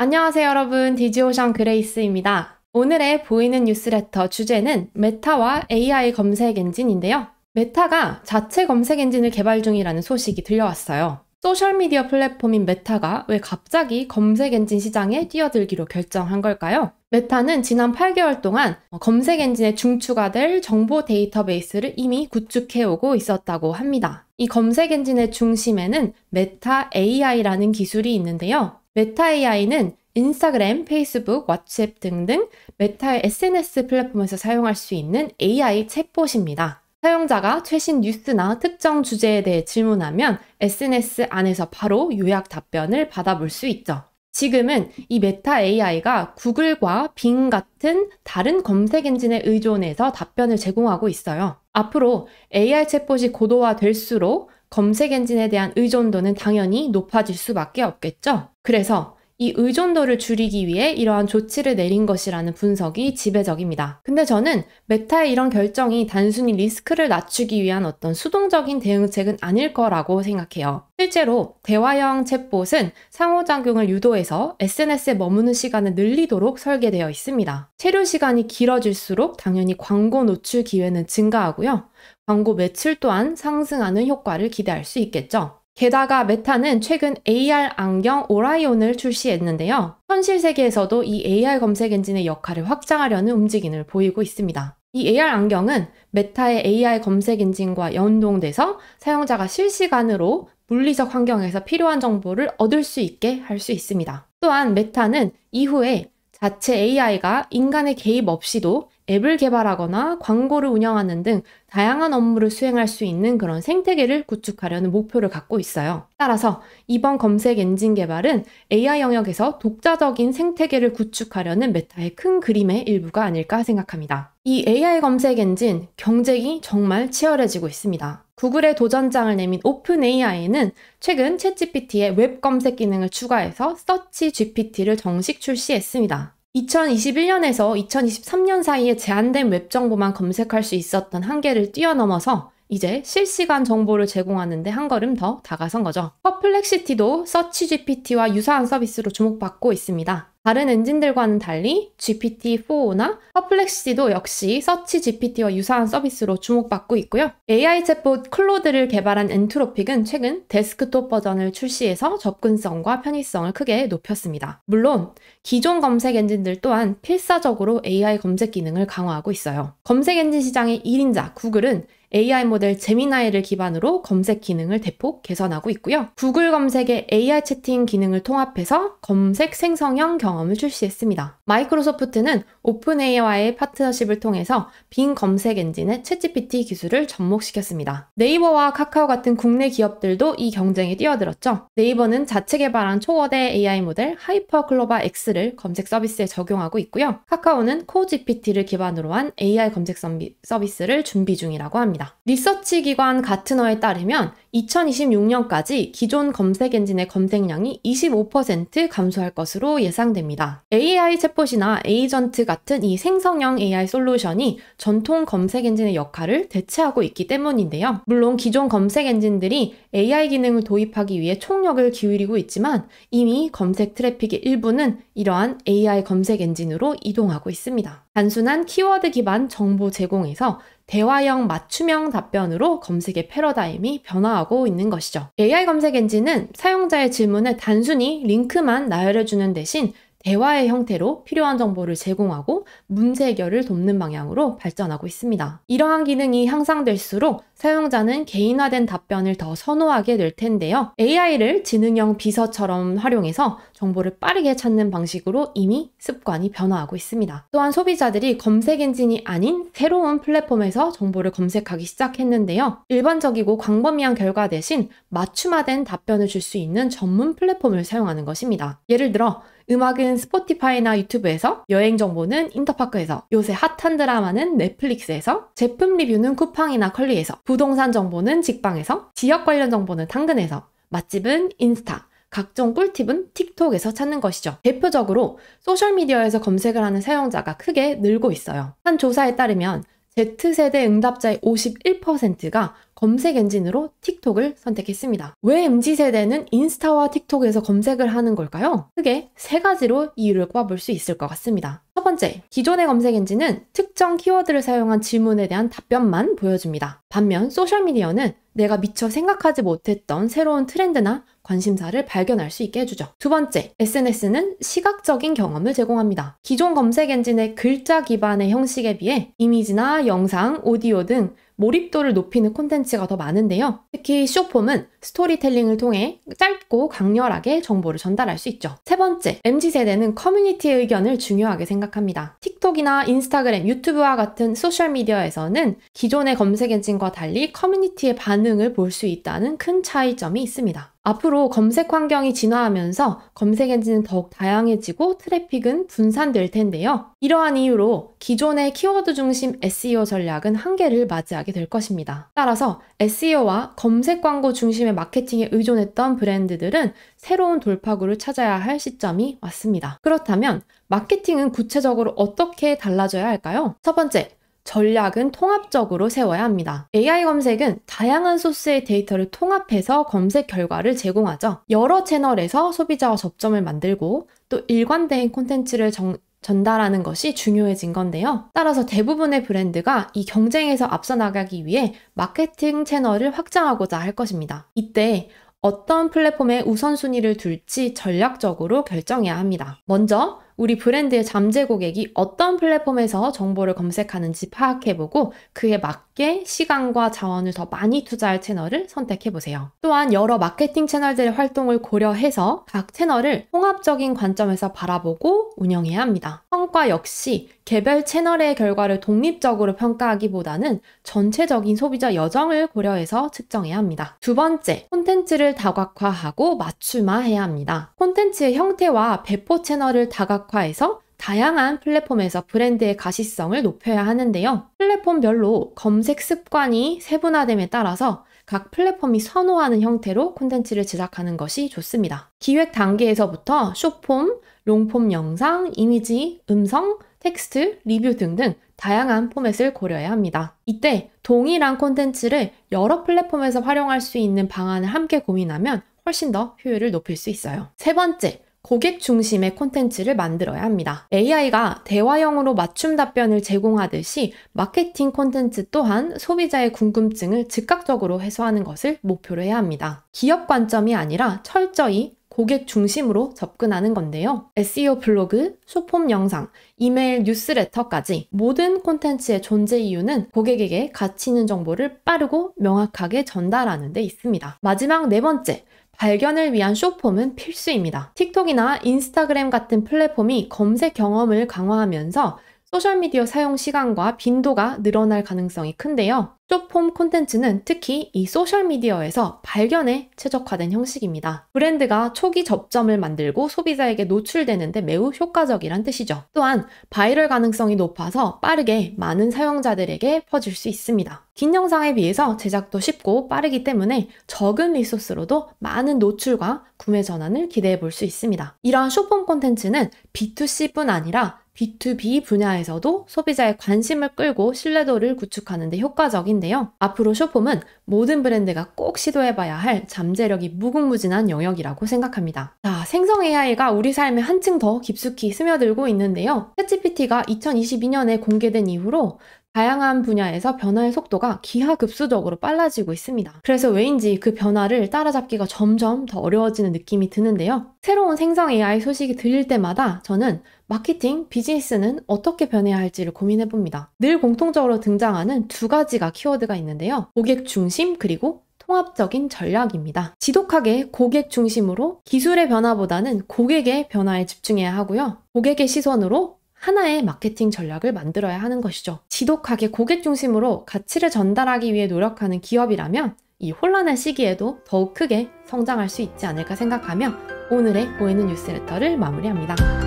안녕하세요 여러분, 디지오션 그레이스입니다. 오늘의 보이는 뉴스레터 주제는 메타와 AI 검색 엔진인데요. 메타가 자체 검색 엔진을 개발 중이라는 소식이 들려왔어요. 소셜미디어 플랫폼인 메타가 왜 갑자기 검색 엔진 시장에 뛰어들기로 결정한 걸까요? 메타는 지난 8개월 동안 검색 엔진에 중추가 될 정보 데이터베이스를 이미 구축해오고 있었다고 합니다. 이 검색 엔진의 중심에는 메타 AI라는 기술이 있는데요. 메타 AI는 인스타그램, 페이스북, 왓츠앱 등등 메타의 SNS 플랫폼에서 사용할 수 있는 AI 챗봇입니다. 사용자가 최신 뉴스나 특정 주제에 대해 질문하면 SNS 안에서 바로 요약 답변을 받아볼 수 있죠. 지금은 이 메타 AI가 구글과 빙 같은 다른 검색 엔진에 의존해서 답변을 제공하고 있어요. 앞으로 AI 챗봇이 고도화될수록 검색 엔진에 대한 의존도는 당연히 높아질 수밖에 없겠죠. 그래서 이 의존도를 줄이기 위해 이러한 조치를 내린 것이라는 분석이 지배적입니다. 근데 저는 메타의 이런 결정이 단순히 리스크를 낮추기 위한 어떤 수동적인 대응책은 아닐 거라고 생각해요. 실제로 대화형 챗봇은 상호작용을 유도해서 SNS에 머무는 시간을 늘리도록 설계되어 있습니다. 체류 시간이 길어질수록 당연히 광고 노출 기회는 증가하고요. 광고 매출 또한 상승하는 효과를 기대할 수 있겠죠. 게다가 메타는 최근 AR 안경 오라이온을 출시했는데요. 현실 세계에서도 이 AR 검색 엔진의 역할을 확장하려는 움직임을 보이고 있습니다. 이 AR 안경은 메타의 AI 검색 엔진과 연동돼서 사용자가 실시간으로 물리적 환경에서 필요한 정보를 얻을 수 있게 할 수 있습니다. 또한 메타는 이후에 자체 AI가 인간의 개입 없이도 앱을 개발하거나 광고를 운영하는 등 다양한 업무를 수행할 수 있는 그런 생태계를 구축하려는 목표를 갖고 있어요. 따라서 이번 검색 엔진 개발은 AI 영역에서 독자적인 생태계를 구축하려는 메타의 큰 그림의 일부가 아닐까 생각합니다. 이 AI 검색 엔진 경쟁이 정말 치열해지고 있습니다. 구글의 도전장을 내민 오픈 AI는 최근 챗GPT에 웹 검색 기능을 추가해서 서치 GPT를 정식 출시했습니다. 2021년에서 2023년 사이에 제한된 웹 정보만 검색할 수 있었던 한계를 뛰어넘어서 이제 실시간 정보를 제공하는 데 한 걸음 더 다가선 거죠. 퍼플렉시티도 서치 GPT와 유사한 서비스로 주목받고 있습니다. 다른 엔진들과는 달리 GPT-4나 퍼플렉시티도 역시 서치 GPT와 유사한 서비스로 주목받고 있고요. AI 챗봇 클로드를 개발한 엔트로픽은 최근 데스크톱 버전을 출시해서 접근성과 편의성을 크게 높였습니다. 물론 기존 검색 엔진들 또한 필사적으로 AI 검색 기능을 강화하고 있어요. 검색 엔진 시장의 1인자 구글은 AI 모델 제미나이를 기반으로 검색 기능을 대폭 개선하고 있고요. 구글 검색의 AI 채팅 기능을 통합해서 검색 생성형 경험을 출시했습니다. 마이크로소프트는 오픈 AI와의 파트너십을 통해서 빙 검색 엔진의 챗GPT 기술을 접목시켰습니다. 네이버와 카카오 같은 국내 기업들도 이 경쟁에 뛰어들었죠. 네이버는 자체 개발한 초거대 AI 모델 하이퍼클로바 X를 검색 서비스에 적용하고 있고요. 카카오는 코GPT를 기반으로 한 AI 검색 서비스를 준비 중이라고 합니다. 리서치 기관 가트너에 따르면 2026년까지 기존 검색 엔진의 검색량이 25% 감소할 것으로 예상됩니다. AI 챗봇이나 에이전트 같은 이 생성형 AI 솔루션이 전통 검색 엔진의 역할을 대체하고 있기 때문인데요. 물론 기존 검색 엔진들이 AI 기능을 도입하기 위해 총력을 기울이고 있지만 이미 검색 트래픽의 일부는 이러한 AI 검색 엔진으로 이동하고 있습니다. 단순한 키워드 기반 정보 제공에서 대화형 맞춤형 답변으로 검색의 패러다임이 변화하고 있는 것이죠. AI 검색 엔진은 사용자의 질문에 단순히 링크만 나열해주는 대신 대화의 형태로 필요한 정보를 제공하고 문제 해결을 돕는 방향으로 발전하고 있습니다. 이러한 기능이 향상될수록 사용자는 개인화된 답변을 더 선호하게 될 텐데요. AI를 지능형 비서처럼 활용해서 정보를 빠르게 찾는 방식으로 이미 습관이 변화하고 있습니다. 또한 소비자들이 검색 엔진이 아닌 새로운 플랫폼에서 정보를 검색하기 시작했는데요. 일반적이고 광범위한 결과 대신 맞춤화된 답변을 줄 수 있는 전문 플랫폼을 사용하는 것입니다. 예를 들어 음악은 스포티파이나 유튜브에서, 여행 정보는 인터파크에서, 요새 핫한 드라마는 넷플릭스에서, 제품 리뷰는 쿠팡이나 컬리에서, 부동산 정보는 직방에서, 지역 관련 정보는 당근에서, 맛집은 인스타, 각종 꿀팁은 틱톡에서 찾는 것이죠. 대표적으로 소셜미디어에서 검색을 하는 사용자가 크게 늘고 있어요. 한 조사에 따르면 Z세대 응답자의 51%가 검색 엔진으로 틱톡을 선택했습니다. 왜 MZ세대는 인스타와 틱톡에서 검색을 하는 걸까요? 크게 세 가지로 이유를 꼽아볼 수 있을 것 같습니다. 첫 번째, 기존의 검색 엔진은 특정 키워드를 사용한 질문에 대한 답변만 보여줍니다. 반면 소셜미디어는 내가 미처 생각하지 못했던 새로운 트렌드나 관심사를 발견할 수 있게 해주죠. 두 번째, SNS는 시각적인 경험을 제공합니다. 기존 검색 엔진의 글자 기반의 형식에 비해 이미지나 영상, 오디오 등 몰입도를 높이는 콘텐츠가 더 많은데요. 특히 숏폼은 스토리텔링을 통해 짧고 강렬하게 정보를 전달할 수 있죠. 세 번째, MZ세대는 커뮤니티의 의견을 중요하게 생각합니다. 틱톡이나 인스타그램, 유튜브와 같은 소셜미디어에서는 기존의 검색 엔진과 달리 커뮤니티의 반응을 볼 수 있다는 큰 차이점이 있습니다. 앞으로 검색 환경이 진화하면서 검색 엔진은 더욱 다양해지고 트래픽은 분산될 텐데요. 이러한 이유로 기존의 키워드 중심 SEO 전략은 한계를 맞이하게 될 것입니다. 따라서 SEO와 검색 광고 중심의 마케팅에 의존했던 브랜드들은 새로운 돌파구를 찾아야 할 시점이 왔습니다. 그렇다면 마케팅은 구체적으로 어떻게 달라져야 할까요? 첫 번째, 전략은 통합적으로 세워야 합니다. AI 검색은 다양한 소스의 데이터를 통합해서 검색 결과를 제공하죠. 여러 채널에서 소비자와 접점을 만들고 또 일관된 콘텐츠를 전달하는 것이 중요해진 건데요. 따라서 대부분의 브랜드가 이 경쟁에서 앞서 나가기 위해 마케팅 채널을 확장하고자 할 것입니다. 이때 어떤 플랫폼에 우선순위를 둘지 전략적으로 결정해야 합니다. 먼저 우리 브랜드의 잠재 고객이 어떤 플랫폼에서 정보를 검색하는지 파악해보고 그에 맞게 시간과 자원을 더 많이 투자할 채널을 선택해보세요. 또한 여러 마케팅 채널들의 활동을 고려해서 각 채널을 통합적인 관점에서 바라보고 운영해야 합니다. 성과 역시 개별 채널의 결과를 독립적으로 평가하기보다는 전체적인 소비자 여정을 고려해서 측정해야 합니다. 두 번째, 콘텐츠를 다각화하고 맞춤화해야 합니다. 콘텐츠의 형태와 배포 채널을 다각화해서 다양한 플랫폼에서 브랜드의 가시성을 높여야 하는데요. 플랫폼별로 검색 습관이 세분화됨에 따라서 각 플랫폼이 선호하는 형태로 콘텐츠를 제작하는 것이 좋습니다. 기획 단계에서부터 숏폼, 롱폼 영상, 이미지, 음성, 텍스트, 리뷰 등등 다양한 포맷을 고려해야 합니다. 이때 동일한 콘텐츠를 여러 플랫폼에서 활용할 수 있는 방안을 함께 고민하면 훨씬 더 효율을 높일 수 있어요. 세 번째, 고객 중심의 콘텐츠를 만들어야 합니다. AI가 대화형으로 맞춤 답변을 제공하듯이 마케팅 콘텐츠 또한 소비자의 궁금증을 즉각적으로 해소하는 것을 목표로 해야 합니다. 기업 관점이 아니라 철저히 고객 중심으로 접근하는 건데요. SEO 블로그, 숏폼 영상, 이메일 뉴스레터까지 모든 콘텐츠의 존재 이유는 고객에게 가치 있는 정보를 빠르고 명확하게 전달하는 데 있습니다. 마지막 네 번째, 발견을 위한 숏폼은 필수입니다. 틱톡이나 인스타그램 같은 플랫폼이 검색 경험을 강화하면서 소셜미디어 사용 시간과 빈도가 늘어날 가능성이 큰데요. 숏폼 콘텐츠는 특히 이 소셜미디어에서 발견에 최적화된 형식입니다. 브랜드가 초기 접점을 만들고 소비자에게 노출되는데 매우 효과적이란 뜻이죠. 또한 바이럴 가능성이 높아서 빠르게 많은 사용자들에게 퍼질 수 있습니다. 긴 영상에 비해서 제작도 쉽고 빠르기 때문에 적은 리소스로도 많은 노출과 구매 전환을 기대해 볼 수 있습니다. 이러한 숏폼 콘텐츠는 B2C뿐 아니라 B2B 분야에서도 소비자의 관심을 끌고 신뢰도를 구축하는 데 효과적인데요. 앞으로 숏폼은 모든 브랜드가 꼭 시도해봐야 할 잠재력이 무궁무진한 영역이라고 생각합니다. 자, 생성 AI가 우리 삶에 한층 더 깊숙이 스며들고 있는데요. 챗GPT가 2022년에 공개된 이후로 다양한 분야에서 변화의 속도가 기하급수적으로 빨라지고 있습니다. 그래서 왜인지 그 변화를 따라잡기가 점점 더 어려워지는 느낌이 드는데요. 새로운 생성 AI 소식이 들릴 때마다 저는 마케팅, 비즈니스는 어떻게 변해야 할지를 고민해봅니다. 늘 공통적으로 등장하는 두 가지가 키워드가 있는데요. 고객 중심 그리고 통합적인 전략입니다. 지독하게 고객 중심으로 기술의 변화보다는 고객의 변화에 집중해야 하고요. 고객의 시선으로 하나의 마케팅 전략을 만들어야 하는 것이죠. 지독하게 고객 중심으로 가치를 전달하기 위해 노력하는 기업이라면 이 혼란한 시기에도 더욱 크게 성장할 수 있지 않을까 생각하며 오늘의 보이는 뉴스레터를 마무리합니다.